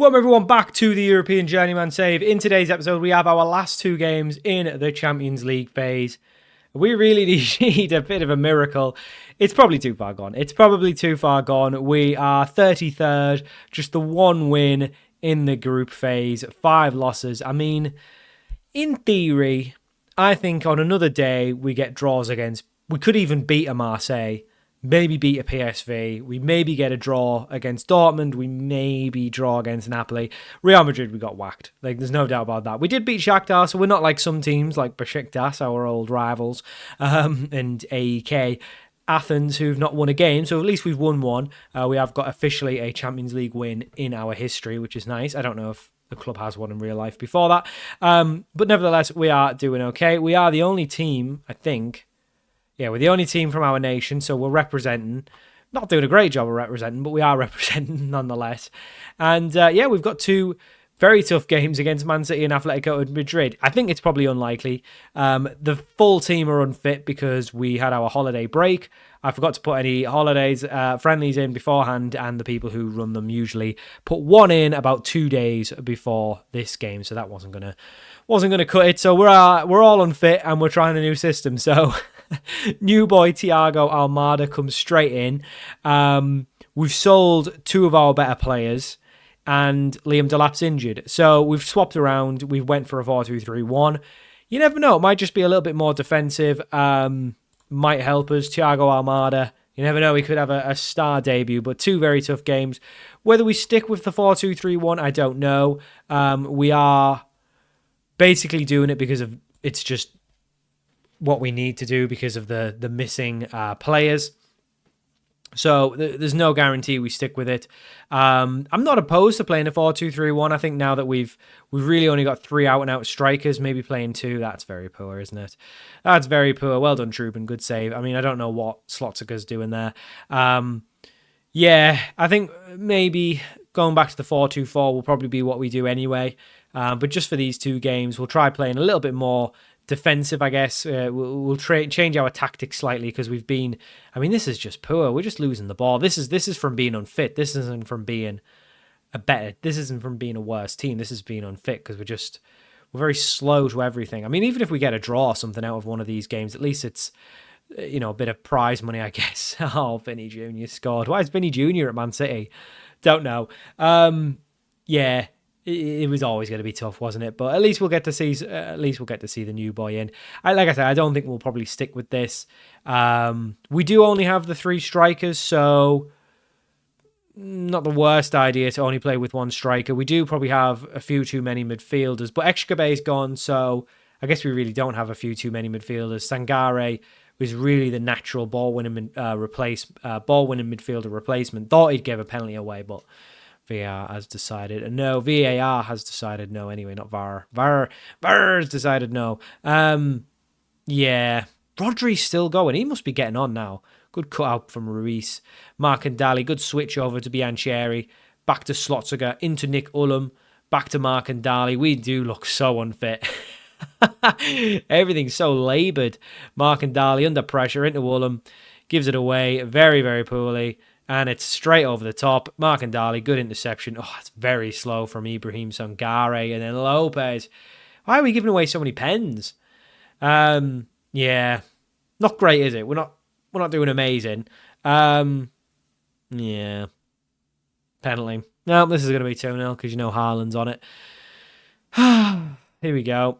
Welcome everyone back to the European Journeyman Save. In today's episode, we have our last two games in the Champions League phase. We really need a bit of a miracle. It's probably too far gone. We are 33rd, just the one win in the group phase, 5 losses. I mean, in theory, I think on another day we get draws against, we could even beat a Marseille. Maybe beat a PSV. We maybe get a draw against Dortmund. We maybe draw against Napoli. Real Madrid, we got whacked. Like, there's no doubt about that. We did beat Shakhtar, so we're not like some teams like Besiktas, our old rivals, and AEK Athens, who've not won a game. So at least we've won one. We have got officially a Champions League win in our history, which is nice. I don't know if the club has one in real life before that. But nevertheless, we are doing okay. We are the only team, I think. Yeah, we're the only team from our nation, so we're representing. Not doing a great job of representing, but we are representing nonetheless. And yeah, we've got 2 very tough games against Man City and Atletico Madrid. I think it's probably unlikely. The full team are unfit because we had our holiday break. I forgot to put any friendlies in beforehand, and the people who run them usually put one in about 2 days before this game, so that wasn't gonna cut it. So we're all unfit, and we're trying a new system. So new boy Thiago Almada comes straight in. We've sold 2 of our better players, and Liam Delap's injured. So we've swapped around. We went for a 4-2-3-1. You never know. It might just be a little bit more defensive. Might help us. Thiago Almada. You never know. He could have a star debut, but 2 very tough games. Whether we stick with the 4-2-3-1, I don't know. We are basically doing it because of it's just what we need to do because of the missing players. So there's no guarantee we stick with it. I'm not opposed to playing a 4-2-3-1. I think now that we've really only got 3 out-and-out strikers, maybe playing 2, that's very poor, isn't it? That's very poor. Well done, Trubin. Good save. I mean, I don't know what Slotziger's doing there. Yeah, I think maybe going back to the 4-2-4 will probably be what we do anyway. But just for these 2 games, we'll try playing a little bit more defensive, I guess. We'll change our tactics slightly because we've been. I mean, this is just poor. We're just losing the ball. This is from being unfit. This isn't from being This isn't from being a worse team. This is being unfit because we're very slow to everything. I mean, even if we get a draw or something out of one of these games, at least it's a bit of prize money, I guess. Oh, Vinny Jr. scored. Why is Vinny Jr. at Man City? Don't know. Yeah. It was always going to be tough, wasn't it? But at least we'll get to see the new boy in. Like I said, I don't think we'll probably stick with this. We do only have the 3 strikers, so not the worst idea to only play with 1 striker. We do probably have a few too many midfielders, but Excabay's gone, so I guess we really don't have a few too many midfielders. Sangare was really the natural ball-winning midfielder replacement. Thought he'd give a penalty away, but VAR has decided no. VAR has decided no. Anyway, not VAR. VAR has decided no. Yeah, Rodri's still going. He must be getting on now. Good cut out from Ruiz. Mark and Daly. Good switch over to Biancheri. Back to Slotziger. Into Nick Ullum. Back to Mark and Daly. We do look so unfit. Everything's so laboured. Mark and Daly under pressure. Into Ullum. Gives it away very, very poorly. And it's straight over the top. Mark and Daly, good interception. Oh, it's very slow from Ibrahim Sangare. And then Lopez. Why are we giving away so many pens? Yeah. Not great, is it? We're not doing amazing. Yeah. Penalty. No, this is going to be 2-0 because Haaland's on it. Here we go.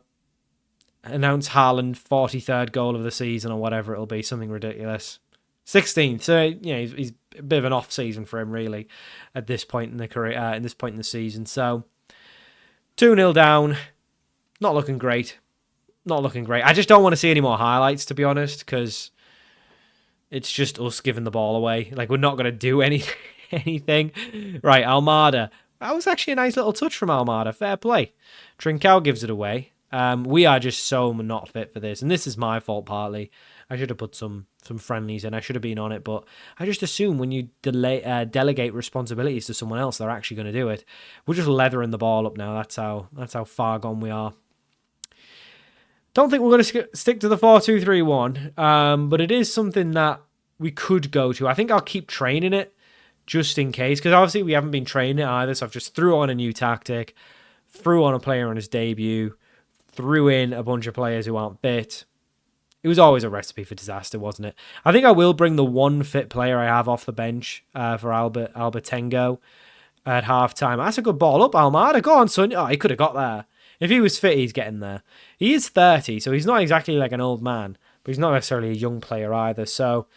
Announce Haaland 43rd goal of the season or whatever it'll be. Something ridiculous. 16th. So, he's a bit of an off season for him, really, at this point in the career, in this point in the season. So, 2-0 down. Not looking great. I just don't want to see any more highlights, to be honest, because it's just us giving the ball away. Like, we're not going to do anything. Right, Almada. That was actually a nice little touch from Almada. Fair play. Trincao gives it away. We are just so not fit for this, and this is my fault partly. I should have put some friendlies in. I should have been on it, but I just assume when you delegate responsibilities to someone else, they're actually going to do it. We're just leathering the ball up now. That's how far gone we are. Don't think we're going to stick to the 4-2-3-1, but it is something that we could go to. I think I'll keep training it just in case, because obviously we haven't been training it either. So I've just threw on a new tactic, threw on a player on his debut, threw in a bunch of players who aren't fit. It was always a recipe for disaster, wasn't it? I think I will bring the one fit player I have off the bench for Albertengo at halftime. That's a good ball up, Almada. Go on, son. Oh, he could have got there. If he was fit, he's getting there. He is 30, so he's not exactly like an old man, but he's not necessarily a young player either. So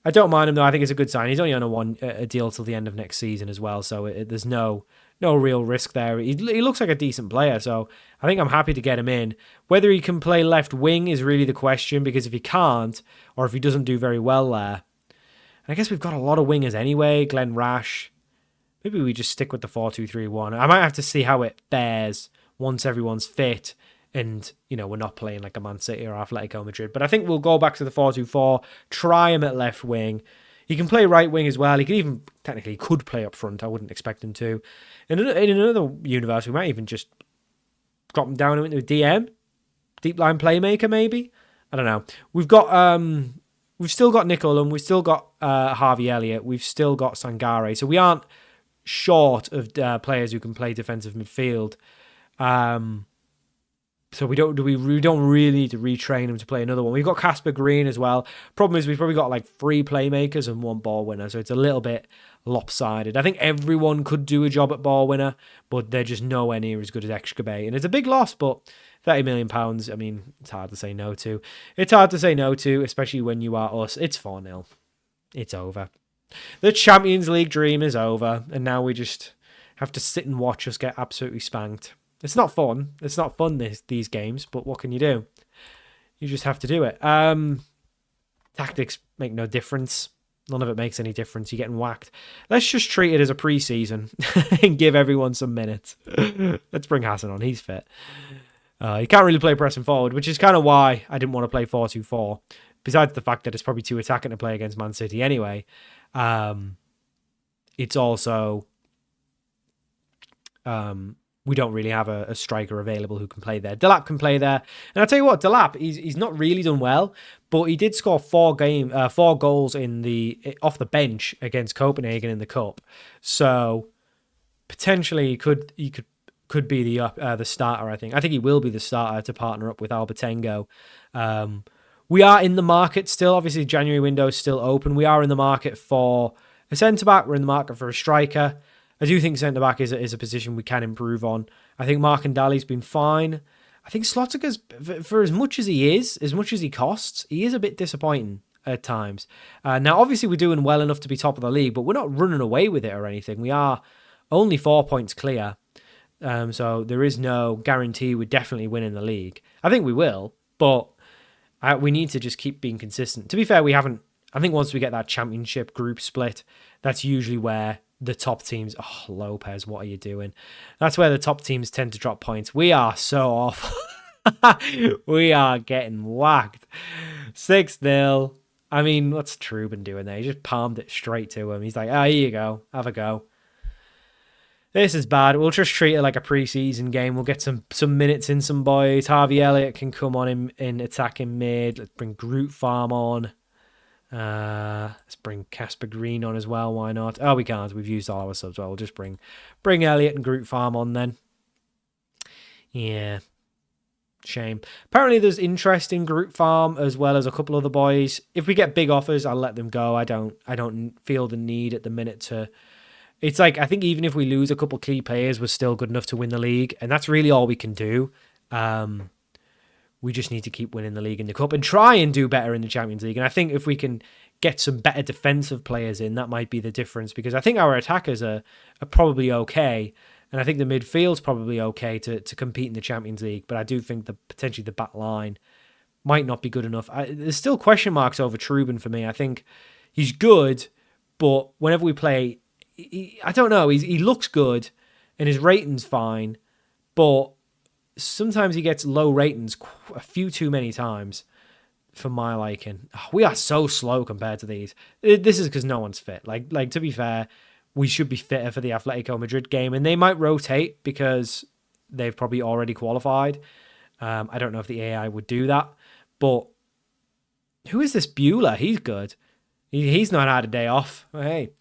I don't mind him, though. I think it's a good sign. He's only on a deal till the end of next season as well, so there's no real risk there. He looks like a decent player, so I think I'm happy to get him in. Whether he can play left wing is really the question, because if he can't, or if he doesn't do very well there, and I guess we've got a lot of wingers anyway. Glenn Rash. Maybe we just stick with the 4-2-3-1. I might have to see how it fares once everyone's fit and, we're not playing like a Man City or Atletico Madrid. But I think we'll go back to the 4-2-4, try him at left wing. He can play right wing as well. He could even, technically, could play up front. I wouldn't expect him to. In another universe, we might even just drop him down into a DM. Deep line playmaker, maybe? I don't know. We've still got Nick Ullum. We've still got Harvey Elliott. We've still got Sangare. So we aren't short of players who can play defensive midfield. So we don't really need to retrain him to play another one. We've got Casper Green as well. Problem is we've probably got like 3 playmakers and 1 ball winner, so it's a little bit lopsided. I think everyone could do a job at ball winner, but they're just nowhere near as good as Excabay. And it's a big loss, but £30 million, I mean, it's hard to say no to. It's hard to say no to, especially when you are us. It's 4-0. It's over. The Champions League dream is over, and now we just have to sit and watch us get absolutely spanked. It's not fun. It's not fun, these games, but what can you do? You just have to do it. Tactics make no difference. None of it makes any difference. You're getting whacked. Let's just treat it as a pre-season and give everyone some minutes. Let's bring Hassan on. He's fit. He can't really play pressing forward, which is kind of why I didn't want to play 4-2-4. Besides the fact that it's probably too attacking to play against Man City anyway. It's also... we don't really have a striker available who can play there. Delap can play there. And I'll tell you what, Delap, he's not really done well, but he did score 4 goals off the bench against Copenhagen in the Cup. So potentially he could be the starter, I think. I think he will be the starter to partner up with Albertengo. We are in the market still. Obviously, the January window is still open. We are in the market for a centre-back. We're in the market for a striker. I do think centre-back is a position we can improve on. I think Mark Ndali's been fine. I think Slotika's, for as much as he is, as much as he costs, he is a bit disappointing at times. Now, obviously, we're doing well enough to be top of the league, but we're not running away with it or anything. We are only 4 points clear. So there is no guarantee we're definitely winning the league. I think we will, but we need to just keep being consistent. To be fair, we haven't. I think once we get that championship group split, that's usually where the top teams... Oh, Lopez, what are you doing? That's where the top teams tend to drop points. We are so off. We are getting whacked. 6-0. I mean, what's Trubin doing there? He just palmed it straight to him. He's like, here you go. Have a go. This is bad. We'll just treat it like a pre-season game. We'll get some minutes in some boys. Harvey Elliott can come on in attacking mid. Let's bring Groot Farm on. Let's bring Casper Green on as well. Why not? Oh, we can't. We've used all our subs. Well, we'll just bring Elliott and Groot Farm on then. Yeah. Shame. Apparently there's interest in Groot Farm as well as a couple other boys. If we get big offers, I'll let them go. I don't feel the need at the minute to... It's like, I think even if we lose a couple key players, we're still good enough to win the league. And that's really all we can do. We just need to keep winning the league and the cup and try and do better in the Champions League. And I think if we can get some better defensive players in, that might be the difference, because I think our attackers are probably okay. And I think the midfield's probably okay to compete in the Champions League. But I do think potentially the back line might not be good enough. There's still question marks over Trubin for me. I think he's good, but whenever we play, I don't know, he looks good and his rating's fine, but sometimes he gets low ratings a few too many times for my liking. We are so slow compared to these. This is because no one's fit. Like to be fair, we should be fitter for the Atletico Madrid game, and they might rotate because they've probably already qualified. I don't know if the AI would do that, but who is this Bueller? He's good. He's not had a day off. Hey,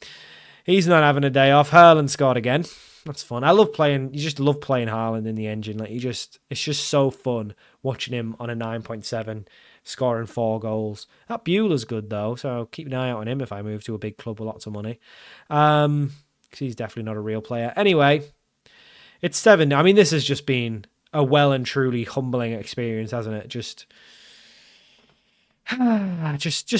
He's not having a day off. Haaland scored again. That's fun. I love playing. You just love playing Haaland in the engine. Like it's just so fun watching him on a 9.7, scoring 4 goals. That Bueller's good though, so keep an eye out on him if I move to a big club with lots of money. Because he's definitely not a real player. Anyway, it's 7. I mean, this has just been a well and truly humbling experience, hasn't it? Just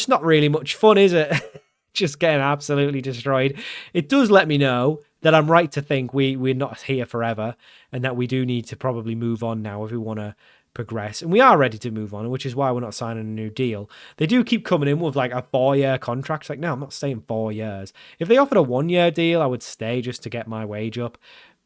not really much fun, is it? Just getting absolutely destroyed. It does let me know that I'm right to think we're not here forever and that we do need to probably move on now if we want to progress. And we are ready to move on, which is why we're not signing a new deal. They do keep coming in with like a 4-year contract. It's like, no, I'm not staying 4 years. If they offered a 1-year deal, I would stay just to get my wage up.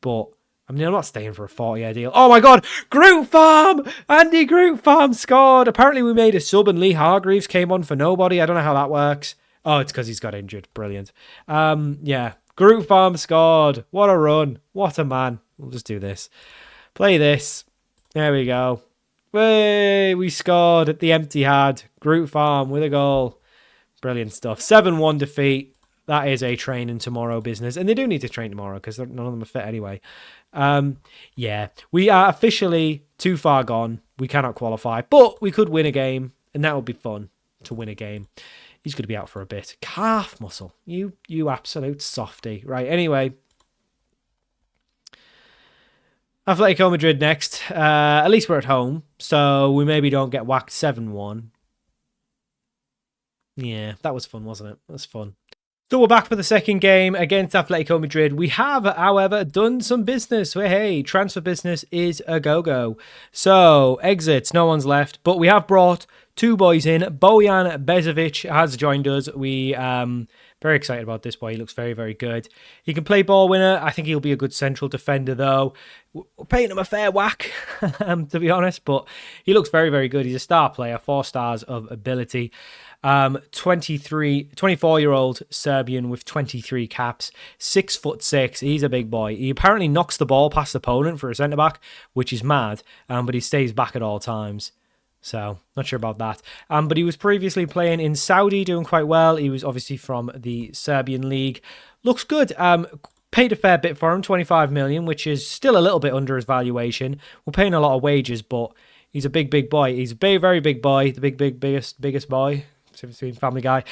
But I mean, I'm not staying for a 4-year deal. Oh my God, Groot Farm! Andy Groot Farm scored. Apparently we made a sub and Lee Hargreaves came on for nobody. I don't know how that works. Oh, it's because he's got injured. Brilliant. Yeah. Groot Farm scored. What a run. What a man. We'll just do this. Play this. There we go. Hey, we scored at the empty had. Groot Farm with a goal. Brilliant stuff. 7-1 defeat. That is a training tomorrow business. And they do need to train tomorrow because none of them are fit anyway. Yeah, we are officially too far gone. We cannot qualify. But we could win a game. And that would be fun to win a game. He's going to be out for a bit. Calf muscle. You absolute softy. Right, anyway. Atletico Madrid next. At least we're at home. So we maybe don't get whacked 7-1. Yeah, that was fun, wasn't it? That was fun. So we're back for the second game against Atletico Madrid. We have, however, done some business. Hey, transfer business is a go-go. So, exits, no one's left. But we have brought 2 boys in. Bojan Bezovic has joined us. We very excited about this boy. He looks very, very good. He can play ball winner. I think he'll be a good central defender, though. We're paying him a fair whack, to be honest. But he looks very, very good. He's a star player, 4 stars of ability. 24-year-old Serbian with 23 caps, 6'6". He's a big boy. He apparently knocks the ball past the opponent for a centre-back, which is mad, but he stays back at all times. So, not sure about that. But he was previously playing in Saudi, doing quite well. He was obviously from the Serbian league. Looks good. Paid a fair bit for him, 25 million, which is still a little bit under his valuation. We're paying a lot of wages, but he's a big, big boy. He's a very, very big boy. The biggest boy. Family Guy.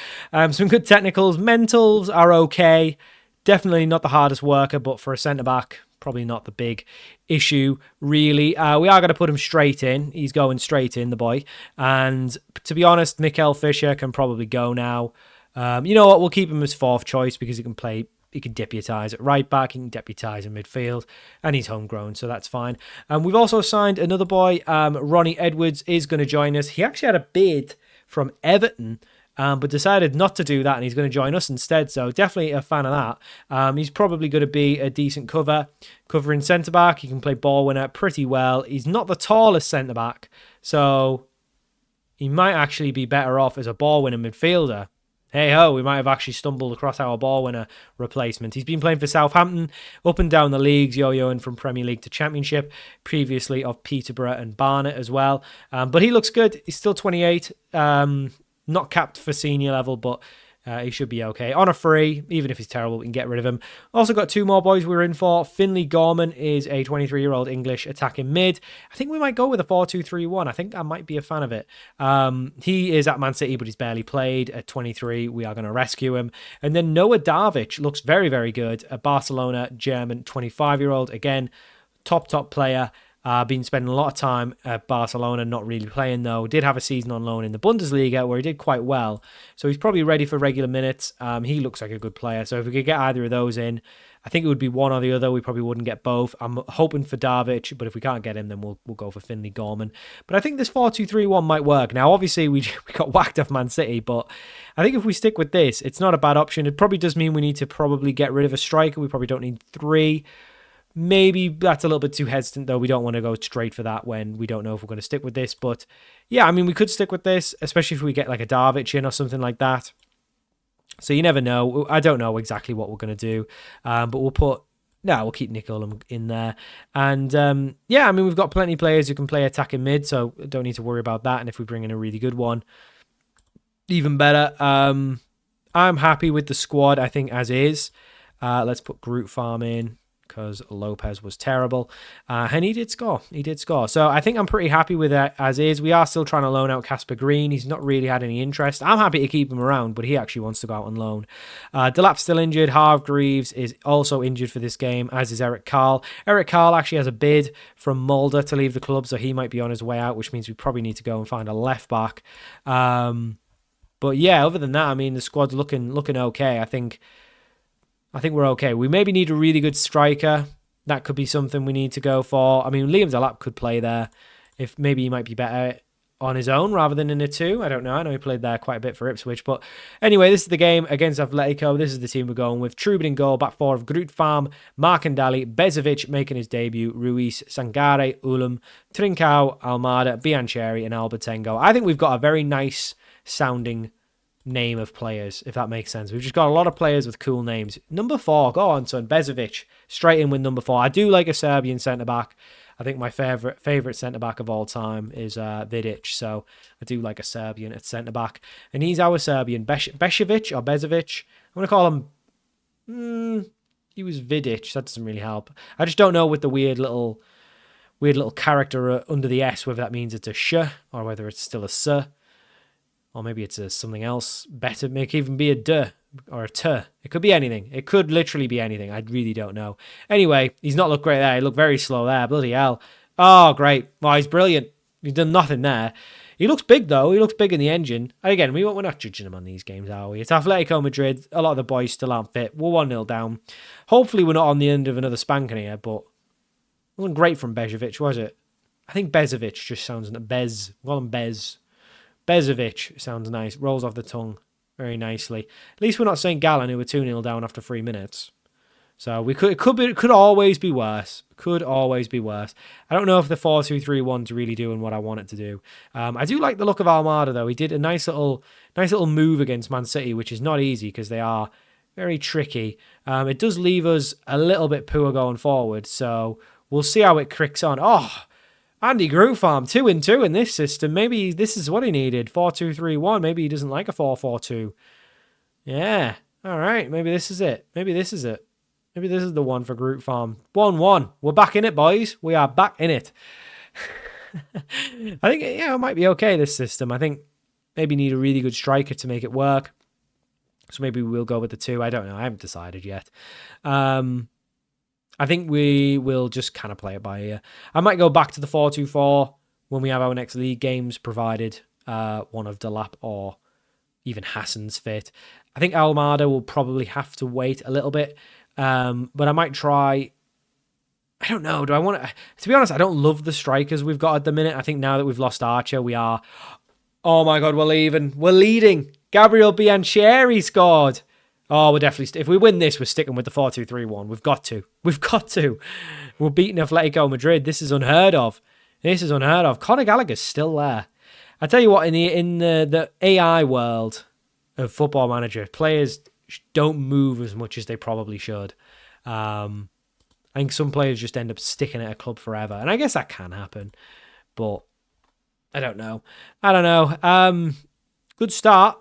Some good technicals. Mentals are okay. Definitely not the hardest worker, but for a centre-back, probably not the big issue, really. We are going to put him straight in. He's going straight in, the boy. And to be honest, Mikel Fischer can probably go now. You know what? We'll keep him as 4th choice because he can play. He can deputise at right back, he can deputise in midfield, and he's homegrown, so that's fine. We've also signed another boy. Ronnie Edwards is going to join us. He actually had a bid from Everton, but decided not to do that, and he's going to join us instead, so definitely a fan of that. He's probably going to be a decent covering centre-back. He can play ball winner pretty well. He's not the tallest centre-back, so he might actually be better off as a ball winner midfielder. Hey-ho, we might have actually stumbled across our ball winner replacement. He's been playing for Southampton, up and down the leagues, yo-yoing from Premier League to Championship, previously of Peterborough and Barnet as well. But he looks good. He's still 28, not capped for senior level, but he should be okay. On a free, even if he's terrible, we can get rid of him. Also got 2 more boys we're in for. Finley Gorman is a 23-year-old English attacking mid. I think we might go with a 4-2-3-1. I think I might be a fan of it. He is at Man City, but he's barely played. At 23, we are going to rescue him. And then Noah Darvic looks very, very good. A Barcelona German 25-year-old. Again, top player. Been spending a lot of time at Barcelona, not really playing though. Did have a season on loan in the Bundesliga where he did quite well. So he's probably ready for regular minutes. He looks like a good player. So if we could get either of those in, I think it would be one or the other. We probably wouldn't get both. I'm hoping for Darvic, but if we can't get him, then we'll go for Finley Gorman. But I think this 4-2-3-1 might work. Now, obviously, we got whacked off Man City, but I think if we stick with this, it's not a bad option. It probably does mean we need to probably get rid of a striker. We probably don't need 3. Maybe that's a little bit too hesitant, though. We don't want to go straight for that when we don't know if we're going to stick with this. But yeah, I mean, we could stick with this, especially if we get like a Darvic in or something like that. So you never know. I don't know exactly what we're going to do. But we'll keep Nick Ullum in there. And yeah, I mean, we've got plenty of players who can play attacking mid, so don't need to worry about that. And if we bring in a really good one, even better. I'm happy with the squad, I think, as is. Let's put Groot Farm in, because Lopez was terrible. And he did score. He did score. So I think I'm pretty happy with that as is. We are still trying to loan out Casper Green. He's not really had any interest. I'm happy to keep him around, but he actually wants to go out on loan. Delap's still injured. Hargreaves is also injured for this game, as is Eric Carl. Eric Carl actually has a bid from Mulder to leave the club, so he might be on his way out, which means we probably need to go and find a left back. But yeah, other than that, I mean, the squad's looking okay. I think we're okay. We maybe need a really good striker. That could be something we need to go for. I mean, Liam Delap could play there. If maybe he might be better on his own rather than in a two. I don't know. I know he played there quite a bit for Ipswich. But anyway, this is the game against Atletico. This is the team we're going with. Trubin in goal. Back four of Groot Farm, Markandali, Bezovic making his debut, Ruiz, Sangare, Ulam, Trincao, Almada, Biancheri, and Albertengo. I think we've got a very nice sounding name of players, if that makes sense. We've just got a lot of players with cool names. Number 4, go on, son. Bezovic, straight in with number 4. I do like a Serbian centre-back. I think my favourite centre-back of all time is Vidic, so I do like a Serbian at centre-back. And he's our Serbian. Bezovic or Bezovic. I'm going to call him... he was Vidic. That doesn't really help. I just don't know with the weird little character under the S, whether that means it's a sh or whether it's still a s. Or maybe it's something else better. It could even be a d or a t. It could be anything. It could literally be anything. I really don't know. Anyway, he's not looked great there. He looked very slow there. Bloody hell. Oh, great. Well, he's brilliant. He's done nothing there. He looks big, though. He looks big in the engine. And again, we're not judging him on these games, are we? It's Atletico Madrid. A lot of the boys still aren't fit. We're 1-0 down. Hopefully, we're not on the end of another spanking here, but it wasn't great from Bezovic, was it? I think Bezovic just sounds... Well, Bez. Bezovic sounds nice. Rolls off the tongue very nicely. At least we're not St. Gallen, who were 2-0 down after 3 minutes. So it could always be worse. Could always be worse. I don't know if the 4-2-3-1's really doing what I want it to do. I do like the look of Almada, though. He did a nice little move against Man City, which is not easy because they are very tricky. It does leave us a little bit poor going forward, so we'll see how it cricks on. Oh, Andy Groot Farm, 2-2 in this system. Maybe this is what he needed. 4-2-3-1. Maybe he doesn't like a 4-4-2. Yeah. All right. Maybe this is it. Maybe this is it. Maybe this is the one for Groot Farm. 1-1. We're back in it, boys. We are back in it. I think, yeah, it might be okay, this system. I think maybe need a really good striker to make it work. So maybe we'll go with the 2. I don't know. I haven't decided yet. I think we will just kind of play it by ear. I might go back to the 4-2-4 when we have our next league games, provided one of Delap or even Hassan's fit. I think Almada will probably have to wait a little bit, but I might try... I don't know. Do I want to... To be honest, I don't love the strikers we've got at the minute. I think now that we've lost Archer, we are... Oh my God, we're leaving. We're leading. Gabriel Biancheri scored. Oh, we're definitely... If we win this, we're sticking with the 4-2-3-1. We've got to. We've got to. We're beating Atletico Madrid. This is unheard of. This is unheard of. Conor Gallagher's still there. I tell you what, in the AI world of Football Manager, players don't move as much as they probably should. I think some players just end up sticking at a club forever. And I guess that can happen. But I don't know. Good start.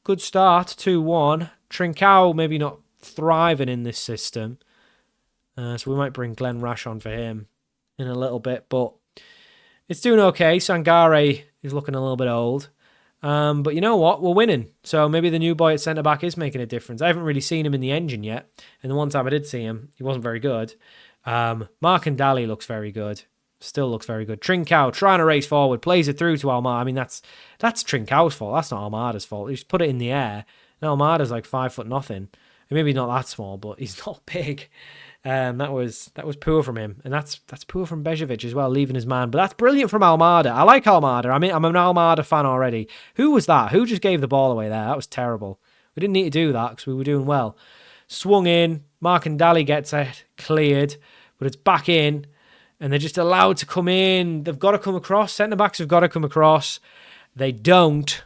Good start. 2-1. Trincao maybe not thriving in this system. So we might bring Glenn Rash on for him in a little bit. But it's doing okay. Sangare is looking a little bit old. But you know what? We're winning. So maybe the new boy at centre-back is making a difference. I haven't really seen him in the engine yet. And the one time I did see him, he wasn't very good. Markandali looks very good. Still looks very good. Trincao trying to race forward. Plays it through to Almada. I mean, that's Trincao's fault. That's not Almada's fault. He just put it in the air. And Almada's like 5'0". And maybe not that small, but he's not big. That was poor from him. And that's poor from Bezovic as well, leaving his man. But that's brilliant from Almada. I like Almada. I mean, I'm an Almada fan already. Who was that? Who just gave the ball away there? That was terrible. We didn't need to do that because we were doing well. Swung in. Markandali gets it cleared. But it's back in. And they're just allowed to come in. They've got to come across. Centre-backs have got to come across. They don't.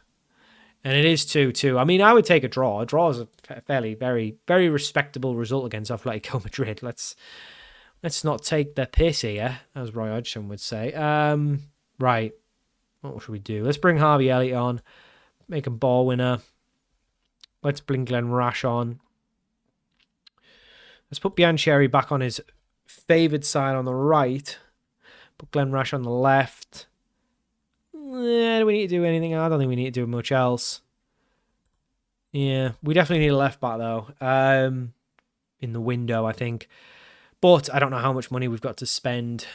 And it is 2-2. I mean, I would take a draw. A draw is a fairly, very, very respectable result against Atletico Madrid. Let's not take the piss here, as Roy Hodgson would say. Right. What should we do? Let's bring Harvey Elliott on. Make him ball winner. Let's bring Glenn Rash on. Let's put Biancheri back on his favoured side on the right. Put Glenn Rash on the left. Do we need to do anything? I don't think we need to do much else. Yeah, we definitely need a left back though. In the window, I think. But I don't know how much money we've got to spend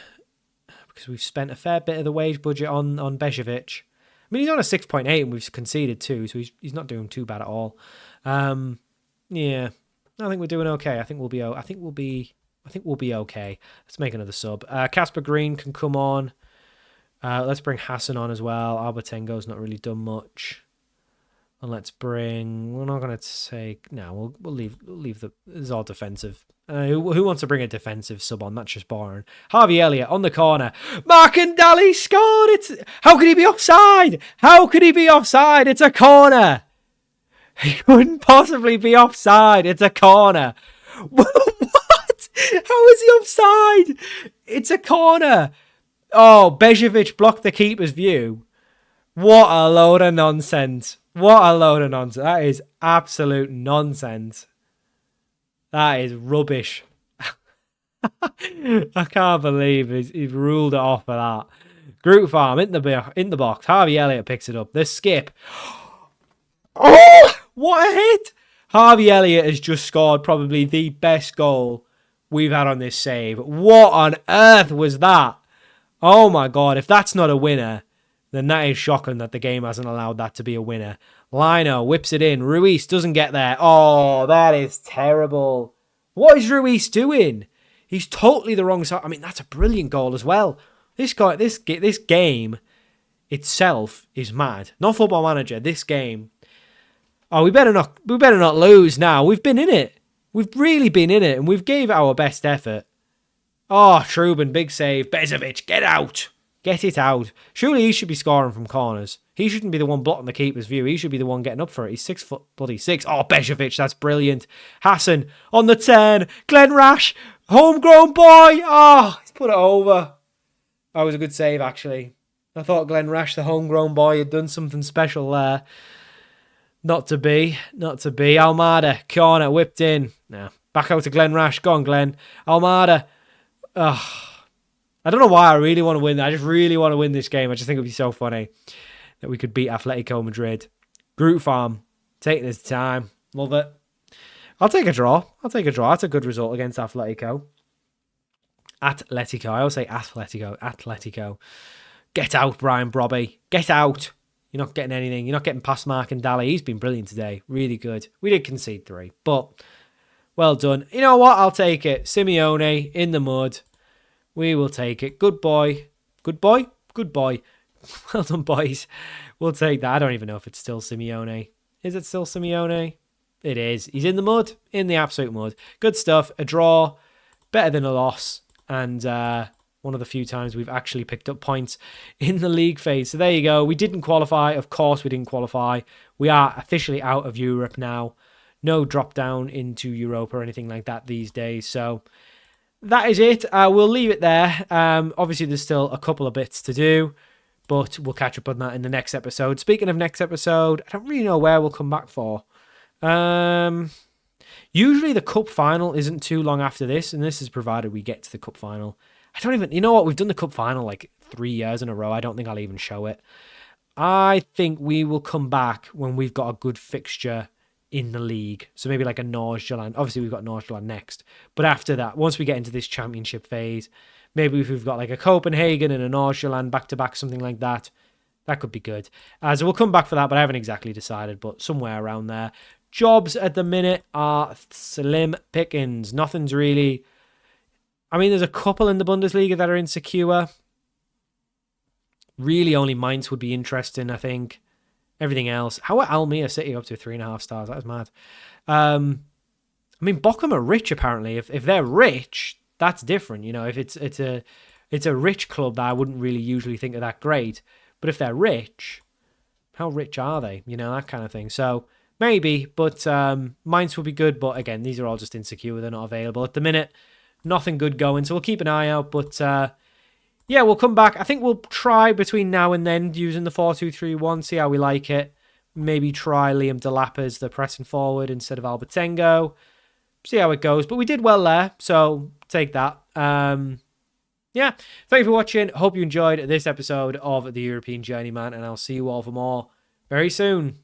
because we've spent a fair bit of the wage budget on Bejovic. I mean, he's on a 6.8 and we've conceded 2, so he's not doing too bad at all. Yeah, I think we're doing okay. I think we'll be okay. Let's make another sub. Casper Green can come on. Let's bring Hassan on as well. Albertengo's not really done much. And let's bring... We're not going to say... No, we'll leave the... This is all defensive. Who wants to bring a defensive sub on? That's just boring. Harvey Elliott on the corner. Markandali scored! How could he be offside? How could he be offside? It's a corner! He couldn't possibly be offside. It's a corner. What? How is he offside? It's a corner. Oh, Bejovic blocked the keeper's view. What a load of nonsense. What a load of nonsense. That is absolute nonsense. That is rubbish. I can't believe he's ruled it off for that. Group farm in the box. Harvey Elliott picks it up. The skip. Oh, what a hit. Harvey Elliott has just scored probably the best goal we've had on this save. What on earth was that? Oh my God. If that's not a winner, then that is shocking that the game hasn't allowed that to be a winner. Lino whips it in. Ruiz doesn't get there. Oh, that is terrible. What is Ruiz doing? He's totally the wrong side. I mean, that's a brilliant goal as well. This game itself is mad. Not Football Manager. This game. Oh, we better not lose now. We've been in it. We've really been in it, and we've gave it our best effort. Oh, Trubin, big save. Bejovic, get out. Get it out. Surely he should be scoring from corners. He shouldn't be the one blocking the keeper's view. He should be the one getting up for it. He's 6'6". Oh, Bejovic, that's brilliant. Hassan on the 10. Glenn Rash, homegrown boy. Oh, he's put it over. That was a good save, actually. I thought Glenn Rash, the homegrown boy, had done something special there. Not to be. Almada, corner, whipped in. Nah, back out to Glenn Rash. Go on, Glenn. Almada. Oh, I don't know why I really want to win. I just really want to win this game. I just think it would be so funny that we could beat Atletico Madrid. Group farm. Taking his time. Love it. I'll take a draw. That's a good result against Atletico. I always say Atletico. Get out, Brian Brobby. Get out. You're not getting anything. You're not getting past Markandali. He's been brilliant today. Really good. We did concede 3, but well done. You know what? I'll take it. Simeone in the mud. We will take it. Good boy. Good boy. Well done, boys. We'll take that. I don't even know if it's still Simeone. Is it still Simeone? It is. He's in the mud. In the absolute mud. Good stuff. A draw. Better than a loss. And one of the few times we've actually picked up points in the league phase. So there you go. We didn't qualify. Of course we didn't qualify. We are officially out of Europe now. No drop down into Europe or anything like that these days. So that is it. We'll leave it there. Obviously, there's still a couple of bits to do, but we'll catch up on that in the next episode. Speaking of next episode, I don't really know where we'll come back for. Usually the cup final isn't too long after this, and this is provided we get to the cup final. You know what? We've done the cup final like 3 years in a row. I don't think I'll even show it. I think we will come back when we've got a good fixture in the league. So maybe like a Nordsjælland. Obviously, we've got Nordsjælland next. But after that, once we get into this championship phase, maybe if we've got like a Copenhagen and a Nordsjælland back-to-back, something like that, that could be good. So we'll come back for that, but I haven't exactly decided, but somewhere around there. Jobs at the minute are slim pickings. Nothing's really... I mean, there's a couple in the Bundesliga that are insecure. Really, only Mainz would be interesting, I think. Everything else. How are Almere City up to 3.5 stars? That was mad. I mean, Bochum are rich, apparently. If they're rich, that's different. You know, if it's a rich club that I wouldn't really usually think are that great. But if they're rich, how rich are they? You know, that kind of thing. So maybe, but Mainz would be good. But again, these are all just insecure. They're not available at the minute. Nothing good going. So we'll keep an eye out. But yeah, we'll come back. I think we'll try between now and then using the 4-2-3-1, see how we like it. Maybe try Liam Delap as the pressing forward instead of Albertengo. see how it goes. But we did well there, so take that. Yeah, thank you for watching. Hope you enjoyed this episode of the European Journeyman, and I'll see you all for more very soon.